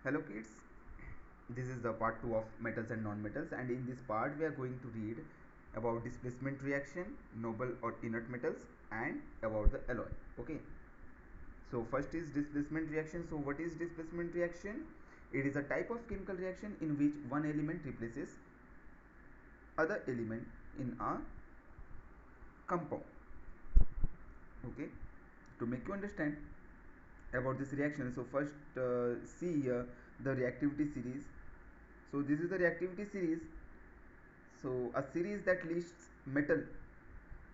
Hello kids, this is the part 2 of metals and non-metals, and in this part we are going to read about displacement reaction, noble or inert metals, and about the alloy. Okay, so first is displacement reaction. So what is displacement reaction? It is a type of chemical reaction in which one element replaces other element in a compound. Okay, to make you understand about this reaction, so first see here the reactivity series. So this is the reactivity series. So a series that lists metal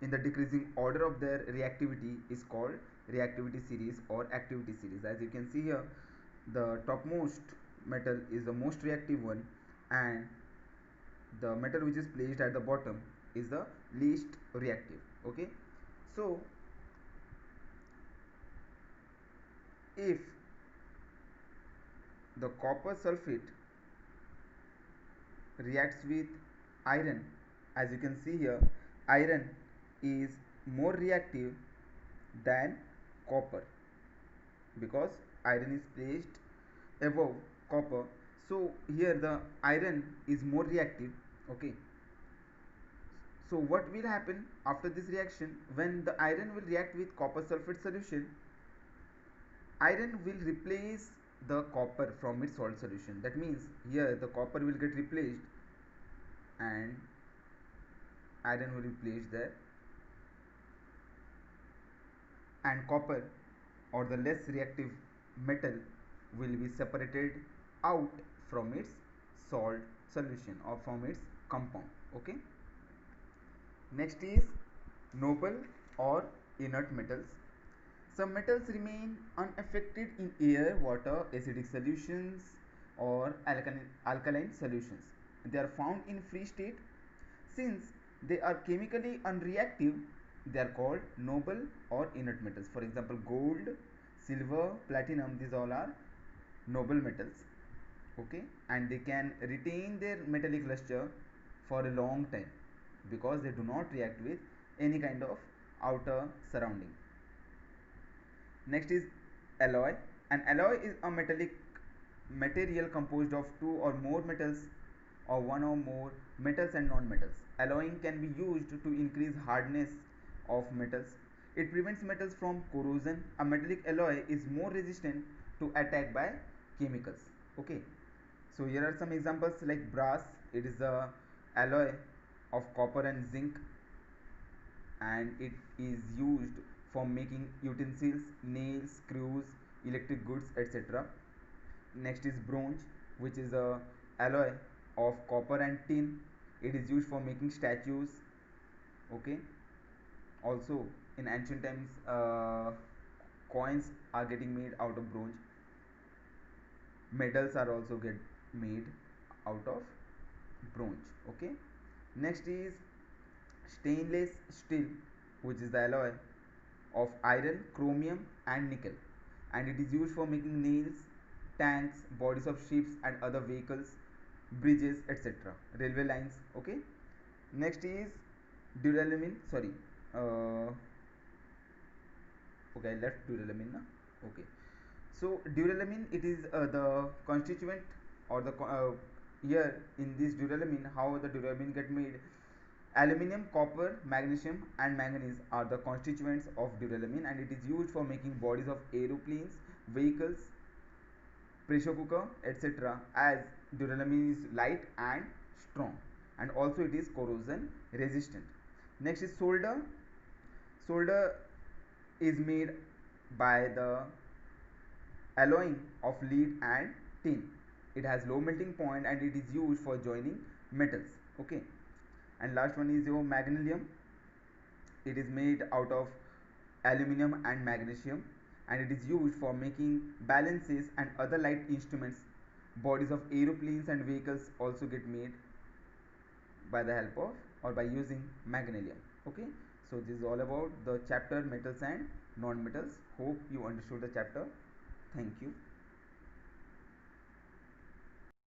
in the decreasing order of their reactivity is called reactivity series or activity series. As you can see here, the topmost metal is the most reactive one, and the metal which is placed at the bottom is the least reactive. Okay, so if the copper sulfate reacts with iron, as you can see here, iron is more reactive than copper because iron is placed above copper. So here the iron is more reactive. Okay, so what will happen after this reaction? When the iron will react with copper sulfate solution, iron will replace the copper from its salt solution. That means here the copper will get replaced and iron will replace there, and copper or the less reactive metal will be separated out from its salt solution or from its compound. Okay, next is noble or inert metals. Some metals remain unaffected in air, water, acidic solutions, or alkaline solutions. They are found in free state. Since they are chemically unreactive, they are called noble or inert metals. For example, gold, silver, platinum, these all are noble metals. Okay, and they can retain their metallic luster for a long time because they do not react with any kind of outer surrounding. Next is alloy. An alloy is a metallic material composed of two or more metals or one or more metals and non-metals. Alloying can be used to increase hardness of metals. It prevents metals from corrosion. A metallic alloy is more resistant to attack by chemicals. Okay, so here are some examples like brass. It is a alloy of copper and zinc, and it is used for making utensils, nails, screws, electric goods, etc. Next is bronze, which is a alloy of copper and tin. It is used for making statues. Okay, also in ancient times coins are getting made out of bronze. Medals are also get made out of bronze. Okay, next is stainless steel, which is the alloy of iron, chromium, and nickel, and it is used for making nails, tanks, bodies of ships and other vehicles, bridges, etc., railway lines. Okay, next is duralumin. Sorry, okay, I left duralumin now. Okay, so duralumin, it is the constituent or the here in this duralumin, how the duralumin get made. Aluminium, copper, magnesium and manganese are the constituents of duralumin, and it is used for making bodies of aeroplanes, vehicles, pressure cooker, etc., as duralumin is light and strong, and also it is corrosion resistant. Next is solder. Solder is made by the alloying of lead and tin. It has low melting point and it is used for joining metals. Okay, and last one is your magnesium. It is made out of aluminum and magnesium, and it is used for making balances and other light instruments. Bodies of aeroplanes and vehicles also get made by the help of or by using magnesium. Okay, so this is all about the chapter metals and non-metals. Hope you understood the chapter. Thank you.